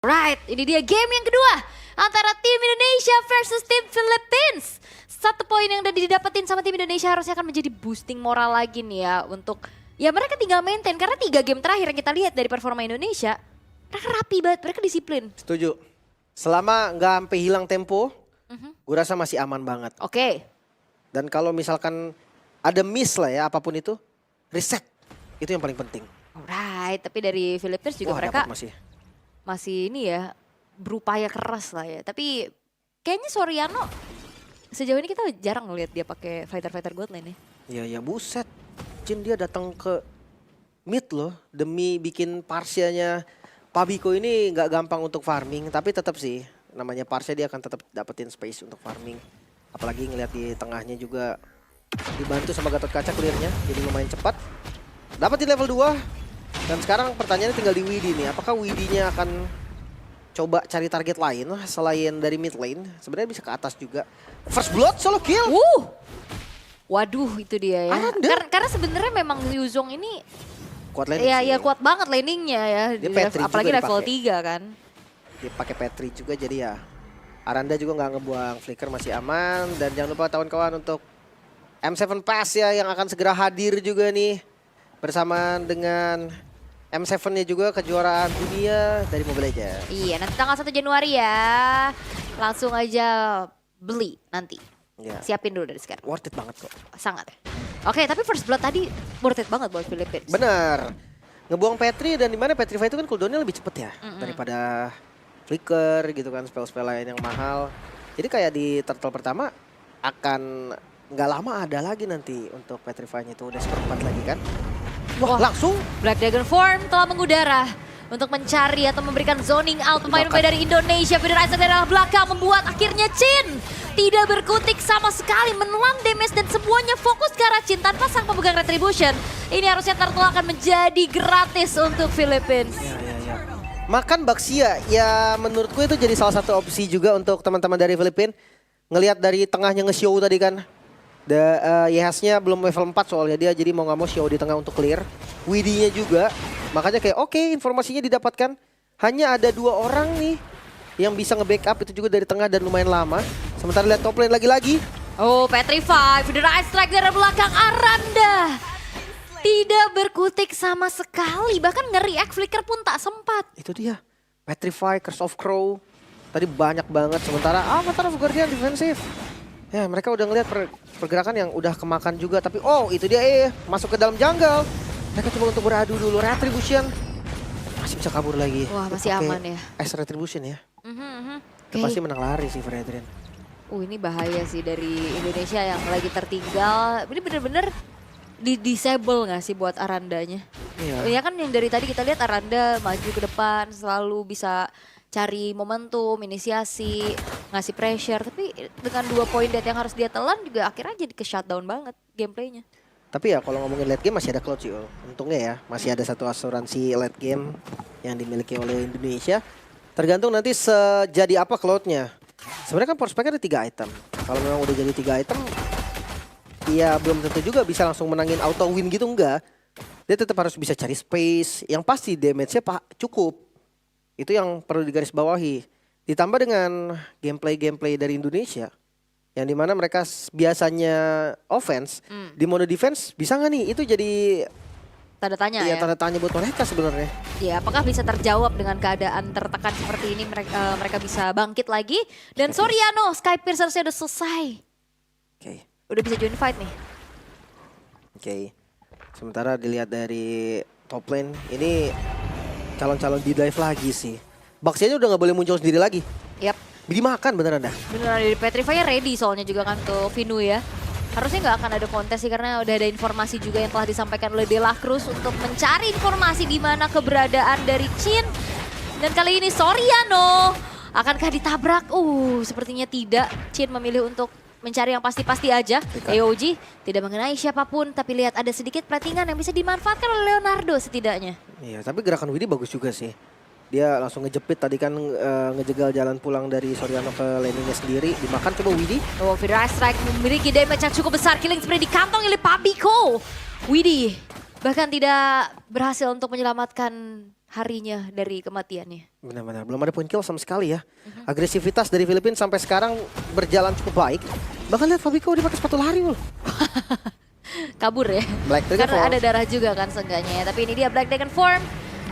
Right, ini dia game yang kedua antara tim Indonesia versus tim Philippines. 1 poin yang udah didapetin sama tim Indonesia harusnya akan menjadi boosting moral lagi nih ya untuk ya mereka tinggal maintain karena 3 game terakhir yang kita lihat dari performa Indonesia mereka rapi banget, mereka disiplin. Setuju. Selama nggak sampai hilang tempo, gue rasa masih aman banget. Oke. Dan kalau misalkan ada miss lah ya apapun itu, reset. Itu yang paling penting. Alright, tapi dari Philippines juga mereka dapat masih ini ya berupaya keras lah ya. Tapi kayaknya Soriano sejauh ini kita jarang ngelihat dia pakai fighter-fighter god lane ya. Iya, buset. Jin dia datang ke mid loh demi bikin Parsianya Pabiko ini nggak gampang untuk farming, tapi tetap sih namanya Parsia dia akan tetap dapetin space untuk farming. Apalagi ngeliat di tengahnya juga dibantu sama Gatot Kaca clearnya, jadi lumayan cepat. Dapat di level 2. Dan sekarang pertanyaannya tinggal di Widi nih, apakah Widinya akan coba cari target lain selain dari mid lane? Sebenarnya bisa ke atas juga. First blood solo kill. Waduh itu dia ya. Karena sebenarnya memang Yuzong ini kuat laning ya, sih. ya kuat banget laningnya ya. Apalagi level 3 kan. Dia pakai Petri juga jadi ya. Aranda juga nggak ngebuang flicker, masih aman. Dan jangan lupa kawan-kawan untuk M7 Pass ya yang akan segera hadir juga nih. Bersamaan dengan M7-nya juga kejuaraan dunia dari Mobile Legends. Iya nanti tanggal 1 Januari ya. Langsung aja beli nanti. Ya. Siapin dulu dari sekarang. Worth it banget kok. Sangat. Oke tapi first blood tadi worth it banget buat Philippines. Benar. Ngebuang Petri dan dimana Petrify itu kan cooldownnya lebih cepet ya. Daripada flicker gitu kan, spell-spell lain yang mahal. Jadi kayak di turtle pertama akan nggak lama ada lagi nanti untuk Petrify-nya itu udah seperempat lagi kan. Wah, langsung Black Dragon Form telah mengudara untuk mencari atau memberikan zoning out pemain-pemain dari Indonesia. Feder Isaac dari arah belakang membuat akhirnya Chin tidak berkutik sama sekali, menelan damage dan semuanya fokus ke arah Chin tanpa sang pemegang Retribution. Ini harusnya turtle akan menjadi gratis untuk Philippines. Ya. Makan Baxia ya menurutku itu jadi salah satu opsi juga untuk teman-teman dari Filipina. Ngelihat dari tengahnya nge-show tadi kan. Yehasnya belum level 4 soalnya dia jadi mau nggak mau show di tengah untuk clear. Widinya juga. Makanya kayak oke, informasinya didapatkan. Hanya ada 2 orang nih yang bisa nge-backup itu juga dari tengah dan lumayan lama. Sementara lihat top lane lagi-lagi. Oh Petrify, Feder Ice Strike dari belakang Aranda. Tidak berkutik sama sekali, bahkan nge-react flicker pun tak sempat. Itu dia, Petrify, Curse of Crow. Tadi banyak banget, sementara Avatar of Guardian defensif. Ya mereka udah ngeliat pergerakan yang udah kemakan juga. Tapi oh itu dia masuk ke dalam jungle. Mereka coba untuk beradu dulu, Retribution. Masih bisa kabur lagi. Wah masih aman ya. Retribution ya. Okay. Pasti menang lari sih Fredrin. Ini bahaya sih dari Indonesia yang lagi tertinggal. Ini bener-bener di-disable gak sih buat Arandanya? Iya. Ya kan yang dari tadi kita lihat Aranda maju ke depan, selalu bisa cari momentum, inisiasi, ngasih pressure. Tapi dengan 2 poin dead yang harus dia telan juga akhirnya jadi ke shutdown banget gameplaynya. Tapi ya kalau ngomongin late game masih ada Cloud sih. Untungnya ya masih ada satu asuransi late game yang dimiliki oleh Indonesia. Tergantung nanti sejadi apa Cloud-nya. Sebenarnya kan prospeknya ada 3 item. Kalau memang udah jadi 3 item, ya belum tentu juga bisa langsung menangin auto win gitu, enggak. Dia tetap harus bisa cari space. Yang pasti damage-nya cukup. Itu yang perlu digarisbawahi. Ditambah dengan gameplay dari Indonesia. Yang dimana mereka biasanya offense, di mode defense bisa nggak nih? Itu jadi tanda tanya ya. Ya. Tanda tanya buat mereka sebenarnya. Ya, apakah bisa terjawab dengan keadaan tertekan seperti ini mereka bisa bangkit lagi? Dan Soriano, Skypiercer udah selesai. Oke. Udah bisa join fight nih. Oke. Sementara dilihat dari top lane, ini calon-calon di dive lagi sih. Baxia udah nggak boleh muncul sendiri lagi. Yap. Dimakan beneran dah. Beneran dari Petrify ready soalnya juga kan ke Vinu ya. Harusnya nggak akan ada kontes sih karena udah ada informasi juga yang telah disampaikan oleh De La Cruz untuk mencari informasi di mana keberadaan dari Chin. Dan kali ini Soriano akankah ditabrak? Sepertinya tidak. Chin memilih untuk mencari yang pasti-pasti aja. AOG tidak mengenai siapapun tapi lihat ada sedikit platingan yang bisa dimanfaatkan oleh Leonardo setidaknya. Iya, tapi gerakan Widi bagus juga sih. Dia langsung ngejepit tadi kan ngejegal jalan pulang dari Soriano ke laningnya sendiri. Dimakan coba Widi. Feder Ice Strike memiliki damage yang cukup besar. Killing spree dikantong oleh Pabiko. Widi bahkan tidak berhasil untuk menyelamatkan harinya dari kematiannya. Benar-benar belum ada point kill sama sekali ya. Agresivitas dari Filipina sampai sekarang berjalan cukup baik. Bahkan lihat Fabico dia pakai sepatu lari loh. Kabur ya. Black Dragon Karena Form. ada darah juga kan seenggaknya ya. Tapi ini dia Black Dragon Form.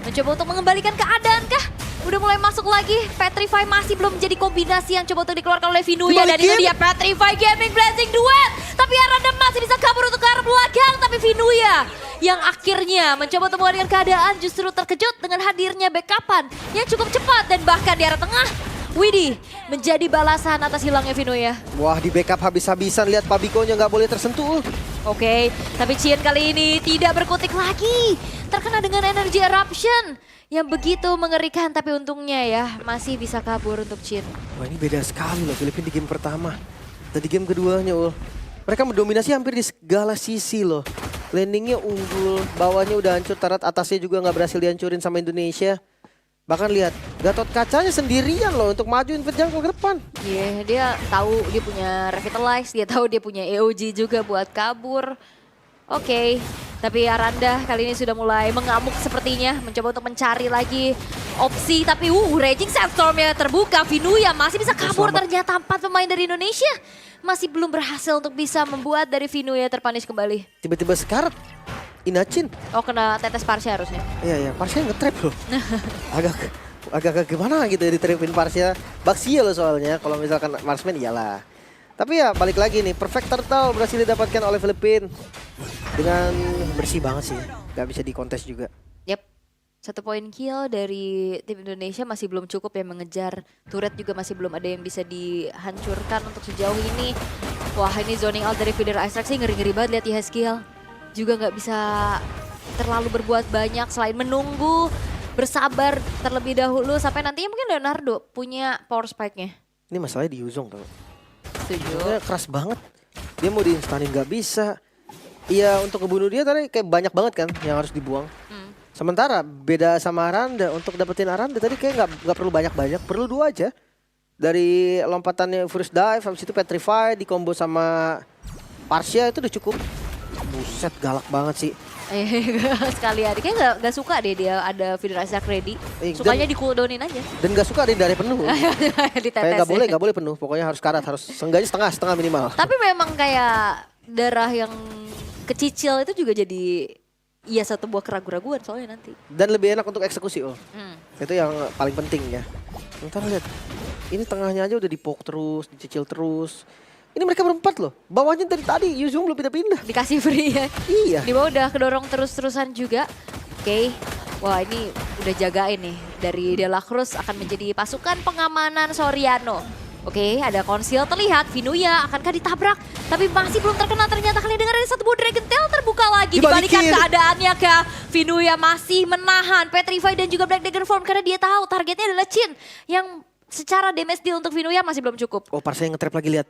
Mencoba untuk mengembalikan keadaan kah? Udah mulai masuk lagi. Petrify masih belum menjadi kombinasi yang coba untuk dikeluarkan oleh Vinuya. Dan itu dia Petrify Gaming Blazing Duet. Tapi Aranda masih bisa kabur untuk ke arah belakang. Tapi Vinuya yang akhirnya mencoba untuk mengalihkan keadaan justru terkejut dengan hadirnya backupan yang cukup cepat. Dan bahkan di arah tengah, Widih menjadi balasan atas hilangnya Vinuya. Wah, di backup habis-habisan, lihat Fabico-nya nggak boleh tersentuh. Oke, tapi Chin kali ini tidak berkutik lagi. Terkena dengan energi eruption yang begitu mengerikan, tapi untungnya ya masih bisa kabur untuk Chin. Wah, ini beda sekali loh Filipina di game pertama. Dan di game keduanya, mereka mendominasi hampir di segala sisi loh. Landingnya unggul, bawahnya udah hancur, turret atasnya juga nggak berhasil dihancurin sama Indonesia. Bahkan lihat, Gatot Kacanya sendirian loh untuk maju invade jungle ke depan. Iya, dia tahu dia punya Revitalize, dia tahu dia punya EOG juga buat kabur. Oke, tapi Aranda kali ini sudah mulai mengamuk sepertinya, mencoba untuk mencari lagi opsi. Tapi Raging Sandstorm-nya terbuka, Vinuya masih bisa kabur. Ternyata 4 pemain dari Indonesia masih belum berhasil untuk bisa membuat dari Vinuya terpunish kembali. Tiba-tiba sekarat, Inachin. Oh, kena tetes Parsha harusnya. Iya, Parsha nge-trap loh. agak gimana gitu ya di-trapin Parsha. Baxia loh soalnya, kalau misalkan Marksman iyalah. Tapi ya balik lagi nih, perfect turtle berhasil didapatkan oleh Filipina. Dengan bersih banget sih, gak bisa dikontes juga. Yep, 1 poin kill dari tim Indonesia masih belum cukup ya mengejar. Turret juga masih belum ada yang bisa dihancurkan untuk sejauh ini. Wah, ini zoning out dari Feeder Ice sih ngeri-ngeri banget lihat Yeskiel. Juga nggak bisa terlalu berbuat banyak selain menunggu, bersabar terlebih dahulu sampai nantinya mungkin Leonardo punya power spike-nya. Ini masalahnya di Yuzong tau. Setuju. Dia keras banget. Dia mau diinstanin nggak bisa. Iya, untuk ngebunuh dia tadi kayak banyak banget kan yang harus dibuang. Sementara beda sama Aranda, untuk dapetin Aranda tadi kayak nggak perlu banyak-banyak, perlu 2 aja. Dari lompatannya First Dive, habis itu Petrify, di combo sama Parsha itu udah cukup. Buset, galak banget sih. Sekali aja, kayaknya gak suka deh dia ada Feeder Ice ready. Sukanya di cooldownin aja. Dan gak suka ada darah penuh. Ditetes. Kayak gak boleh penuh, pokoknya harus karat, harus seenggaknya setengah minimal. Tapi memang kayak darah yang kecicil itu juga jadi satu buah keraguan-raguan soalnya nanti. Dan lebih enak untuk eksekusi, Itu yang paling penting ya. Ntar lihat, ini tengahnya aja udah dipok terus, dicicil terus. Ini mereka berempat loh, bawahnya dari tadi Yuzong belum pindah-pindah. Dikasih free ya. Iya. Di bawah udah kedorong terus-terusan juga. Oke. Wah, ini udah jagain nih. Dari De La Cruz akan menjadi pasukan pengamanan Soriano. Oke, ada konsil terlihat. Vinuya akankah ditabrak? Tapi masih belum terkena ternyata. Kali dengar ada satu buah Dragon Tail terbuka lagi. Dibalikan keadaannya kah? Vinuya masih menahan Petrify dan juga Black Dragon Form. Karena dia tahu targetnya adalah Chin. Yang secara damage deal untuk Vinuya masih belum cukup. Oh, Parsha yang nge-trap lagi, lihat.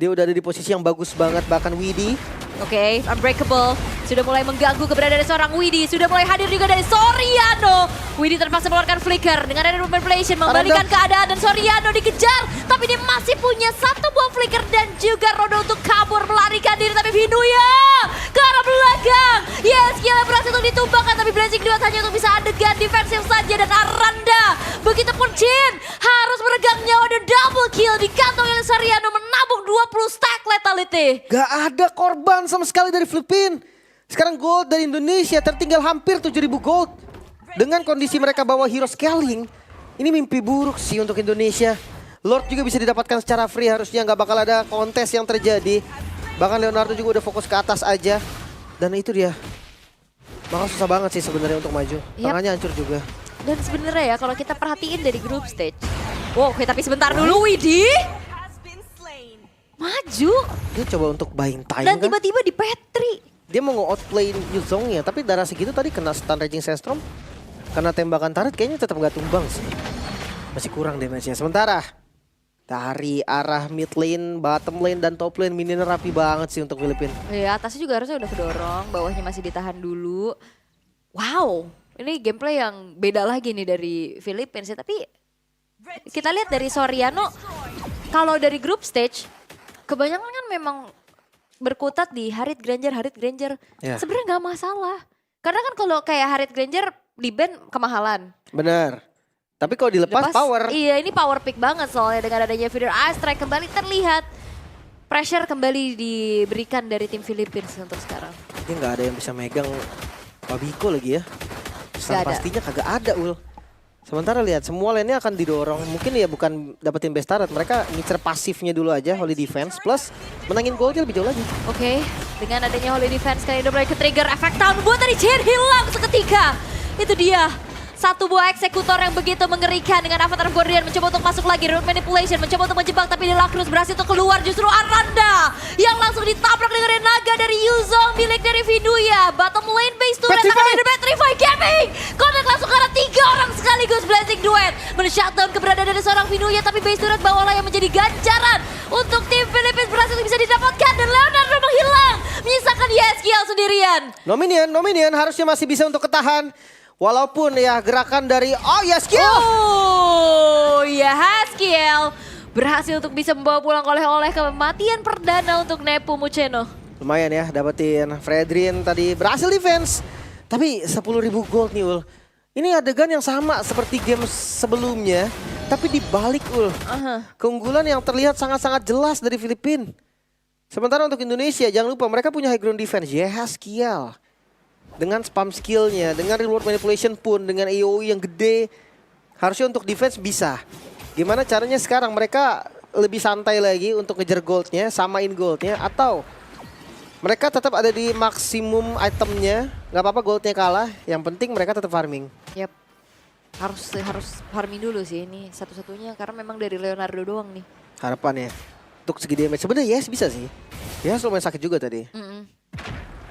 Dia udah ada di posisi yang bagus banget, bahkan Widih. Oke, Unbreakable sudah mulai mengganggu keberadaan seorang Widih. Sudah mulai hadir juga dari Soriano. Widih terpaksa mengeluarkan flicker dengan ada manipulation, membalikan keadaan dan Soriano dikejar. Tapi dia masih punya 1 buah flicker dan juga roda untuk kabur melarikan diri. Tapi Vinuya ke arah belakang. Yeskiel berhasil untuk ditumbangkan, tapi Blazing Duet hanya untuk bisa adegan defensif saja. Dan Aranda, begitupun Chin harus meregang nyawa dan double kill di kantong yang Soriano menabung 20 stack lethality. Gak ada korban sama sekali dari Filipina. Sekarang gold dari Indonesia tertinggal hampir 7.000 gold. Dengan kondisi mereka bawa hero scaling, ini mimpi buruk sih untuk Indonesia. Lord juga bisa didapatkan secara free, harusnya nggak bakal ada kontes yang terjadi. Bahkan Leonardo juga udah fokus ke atas aja. Dan itu dia. Maka susah banget sih sebenarnya untuk maju. Tangannya hancur juga. Dan sebenarnya ya kalau kita perhatiin dari group stage. Wow, oke, tapi sebentar dulu Widih. Maju. Dia coba untuk buying time Dan kan? tiba-tiba di Petri. Dia mau nge-outplay Yuzongnya, tapi darah segitu tadi kena stun Raging Sandstorm. Karena tembakan turret kayaknya tetap nggak tumbang sih. Masih kurang damage-nya. Sementara dari arah mid lane, bottom lane, dan top lane minionnya rapi banget sih untuk Filipina. Ya, atasnya juga harusnya udah kedorong, bawahnya masih ditahan dulu. Wow, ini gameplay yang beda lagi nih dari Filipina sih. Tapi kita lihat dari Soriano, kalau dari group stage, kebanyakan kan memang berkutat di Harit Granger. Yeah. Sebenarnya nggak masalah. Karena kan kalau kayak Harit Granger di ban kemahalan. Bener. Tapi kalau dilepas power. Iya, ini power pick banget soalnya dengan adanya Feeder Ice Strike kembali terlihat. Pressure kembali diberikan dari tim Philippines untuk sekarang. Ini nggak ada yang bisa megang Pabiko lagi ya. Stun pastinya kagak ada Ul. Sementara lihat semua lainnya akan didorong. Mungkin ya bukan dapetin best turret. Mereka ngincer pasifnya dulu aja Holy Defense. Plus menangin goldnya lebih jauh lagi. Oke, dengan adanya Holy Defense kali ini udah mulai ke-trigger efek tahun buat dari Jin hilang seketika. Itu dia. Satu buah eksekutor yang begitu mengerikan dengan Avatar Guardian mencoba untuk masuk lagi. Root Manipulation mencoba untuk menjebak tapi Delacruz berhasil untuk keluar. Justru Aranda yang langsung ditabrak dengan naga dari Yuzong milik dari Vinuya. Bottom lane base turret akan dari Petrify Gaming. Konek langsung karena 3 orang sekaligus Blazing Duet. Men-shutdown keberadaan dari seorang Vinuya tapi base turret bawahlah yang menjadi ganjaran untuk tim Philippines berhasil bisa didapatkan. Dan Leonardo menghilang menyisakan YSKL sendirian. Nominian harusnya masih bisa untuk ketahan. Walaupun ya gerakan dari YSKL. Oh ya Haskiel berhasil untuk bisa membawa pulang oleh-oleh kematian perdana untuk Nepo Muceno. Lumayan ya dapetin Fredrin tadi berhasil defense. Tapi 10.000 gold nih Ul. Ini adegan yang sama seperti game sebelumnya. Tapi dibalik Ul. Keunggulan yang terlihat sangat-sangat jelas dari Filipina. Sementara untuk Indonesia jangan lupa mereka punya high ground defense. Haskiel. Dengan spam skillnya, dengan reward manipulation pun, dengan AoE yang gede. Harusnya untuk defense bisa. Gimana caranya sekarang mereka lebih santai lagi untuk ngejar goldnya, samain goldnya. Atau mereka tetap ada di maksimum itemnya. Gak apa-apa goldnya kalah, yang penting mereka tetap farming. Yap, harus farming dulu sih ini satu-satunya. Karena memang dari Leonardo doang nih. Harapannya. Untuk segi damage, sebenarnya yes bisa sih. Yes lumayan sakit juga tadi.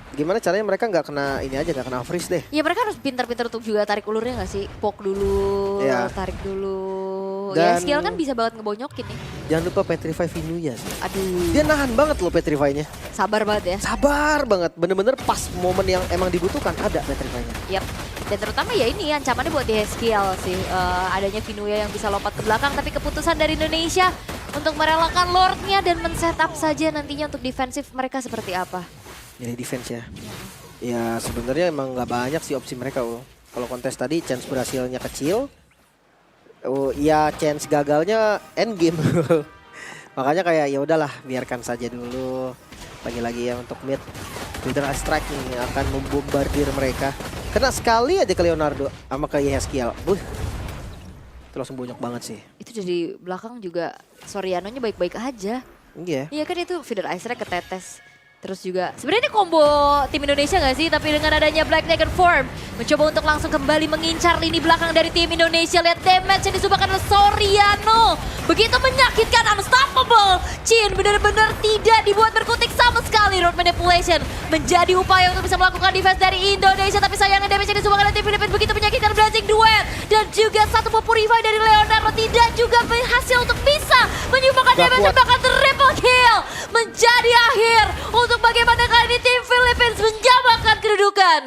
Gimana caranya mereka nggak kena ini aja, nggak kena freeze deh. Ya mereka harus pintar-pintar untuk juga tarik ulurnya nggak sih? Poke dulu, tarik dulu. Ya skill kan bisa banget ngebonyokin nih. Jangan lupa Petrify Vinuya sih. Aduh. Dia nahan banget loh Petrify-nya. Sabar banget ya. Sabar banget, bener-bener pas momen yang emang dibutuhkan ada Petrify-nya. Yap. Dan terutama ya ini ancamannya buat di skill sih. Adanya Vinuya yang bisa lompat ke belakang, tapi keputusan dari Indonesia untuk merelakan Lordnya dan men-setup saja nantinya untuk defensif mereka seperti apa. Jadi defense ya. Ya sebenarnya emang nggak banyak sih opsi mereka. Kalau kontes tadi chance berhasilnya kecil. Ya chance gagalnya end game. Makanya kayak ya udahlah biarkan saja dulu. Lagi-lagi ya untuk mid. Feeder Ice Strike nih akan membombardir mereka. Kena sekali aja ke Leonardo sama ke Haskiel. Itu langsung bonyok banget sih. Itu jadi belakang juga Soriano-nya baik-baik aja. Iya. Iya kan itu Feeder Ice Strike ketetes. Terus juga sebenarnya ini combo tim Indonesia nggak sih? Tapi dengan adanya Black Dragon Form mencoba untuk langsung kembali mengincar lini belakang dari tim Indonesia. Lihat damage yang disumbangkan oleh Soriano. Begitu menyakitkan, unstoppable. Chin benar-benar tidak dibuat berkutik sama sekali. Road manipulation menjadi upaya untuk bisa melakukan defense dari Indonesia. Tapi sayangnya damage yang disumbangkan oleh tim Philippines begitu menyakitkan. Blazing Duet dan juga satu purify dari Leonardo tidak juga berhasil untuk bisa menyumbangkan damage bahkan triple kill. Menjadi akhir untuk bagaimana kali ini tim Philippines menjabakan kedudukan.